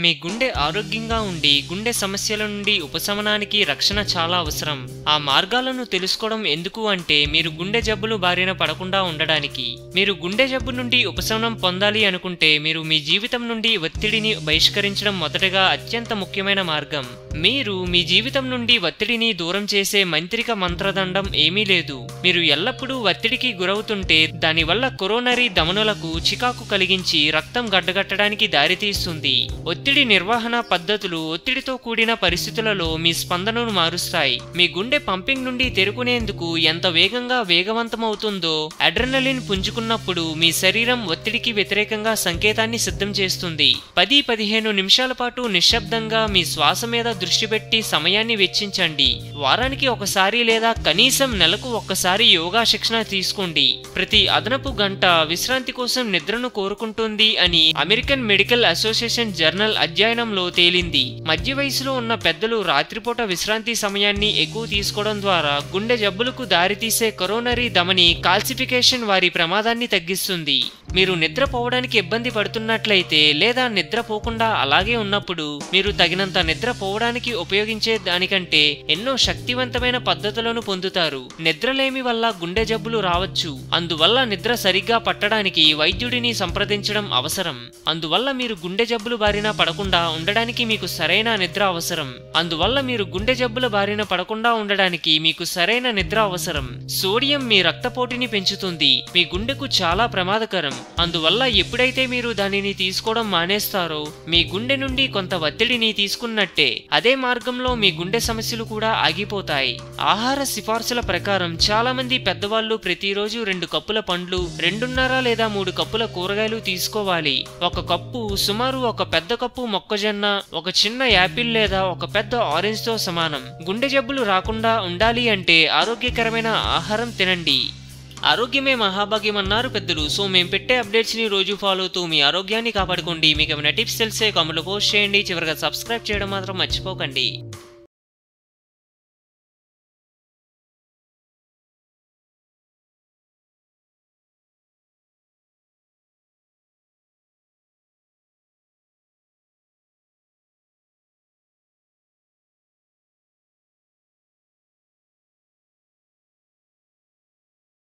మీ గుండె ఆరోగ్యంగా ఉండి గుండె సమస్యల నుండి ఉపశమనానికి రక్షణ చాలా అవసరం. ఆ మార్గాలను తెలుసుకోవడం ఎందుకు అంటే మీరు గుండె జబ్బులు బారిన పడకుండా ఉండడానికి. మీరు గుండె జబ్బు నుండి ఉపశమనం పొందాలి అనుకుంటే మీరు మీ జీవితం నుండి ఒత్తిడిని బహిష్కరించడం మొదటగా అత్యంత ముఖ్యమైన మార్గం. మీరు మీ జీవితం నుండి ఒత్తిడిని దూరం చేసే మంత్రిక మంత్రదండం ఏమీ లేదు. మీరు ఎల్లప్పుడూ ఒత్తిడికి గురవుతుంటే దానివల్ల కొరోనరీ ధమనులకు చికాకు కలిగించి రక్తం గడ్డగట్టడానికి దారితీస్తుంది. ఒత్తిడి నిర్వహణ పద్ధతులు ఒత్తిడితో కూడిన పరిస్థితులలో మీ స్పందనను మారుస్తాయి. మీ గుండె పంపింగ్ నుండి తెరుకునేందుకు ఎంత వేగవంతమవుతుందో అడ్రినలిన్ పుంజుకున్నప్పుడు మీ శరీరం ఒత్తిడికి వ్యతిరేకంగా సంకేతాన్ని సిద్ధం చేస్తుంది. 10-15 నిమిషాల పాటు నిశ్శబ్దంగా మీ శ్వాస మీద దృష్టి పెట్టి సమయాన్ని వెచ్చించండి. వారానికి ఒకసారి లేదా కనీసం నెలకు ఒక్కసారి యోగా శిక్షణ తీసుకోండి. ప్రతి అదనపు గంట విశ్రాంతి కోసం నిద్రను కోరుకుంటుంది అని అమెరికన్ మెడికల్ అసోసియేషన్ జర్నల్ అధ్యయనంలో తేలింది. మధ్య వయసులో ఉన్న పెద్దలు రాత్రిపూట విశ్రాంతి సమయాన్ని ఎక్కువ తీసుకోవడం ద్వారా గుండె జబ్బులకు దారితీసే కొరోనరీ ధమని కాల్సిఫికేషన్ వారి ప్రమాదాన్ని తగ్గిస్తుంది. మీరు నిద్రపోవడానికి ఇబ్బంది పడుతున్నట్లయితే లేదా నిద్రపోకుండా అలాగే ఉన్నప్పుడు మీరు తగినంత నిద్రపోవడానికి ఉపయోగించే దానికంటే ఎన్నో శక్తివంతమైన పద్ధతులను పొందుతారు. నిద్రలేమి వల్ల గుండె జబ్బులు రావచ్చు. అందువల్ల నిద్ర సరిగ్గా పట్టడానికి వైద్యుడిని సంప్రదించడం అవసరం. అందువల్ల మీరు గుండె జబ్బులు బారిన పడకుండా ఉండడానికి మీకు సరైన నిద్ర అవసరం. సోడియం మీ రక్తపోటుని పెంచుతుంది. మీ గుండెకు చాలా ప్రమాదకరం. అందువల్ల ఎప్పుడైతే మీరు దానిని తీసుకోవడం మానేస్తారో మీ గుండె నుండి కొంత ఒత్తిడిని తీసుకున్నట్టే. అదే మార్గంలో మీ గుండె సమస్యలు కూడా ఆగిపోతాయి. ఆహార సిఫార్సుల ప్రకారం చాలా మంది పెద్దవాళ్ళు ప్రతిరోజు 2 కప్పుల పండ్లు, 2.5 లేదా 3 కప్పుల కూరగాయలు తీసుకోవాలి. 1 కప్పు సుమారు 1 పెద్ద కప్పు మొక్కజొన్న, 1 చిన్న యాపిల్ లేదా 1 పెద్ద ఆరెంజ్ తో సమానం. గుండె జబ్బులు రాకుండా ఉండాలి అంటే ఆరోగ్యకరమైన ఆహారం తినండి. ఆరోగ్యమే మహాభాగ్యం అన్నారు పెద్దలు. సో మేము పెట్టే అప్డేట్స్ ని రోజు ఫాలో అవుతూ మీ ఆరోగ్యాన్ని కాపాడుకోండి. మీకు ఏమైనా టిప్స్ తెలిసే కామెంట్లో పోస్ట్ చేయండి. చివరిగా సబ్స్క్రైబ్ చేయడం మాత్రం మర్చిపోకండి.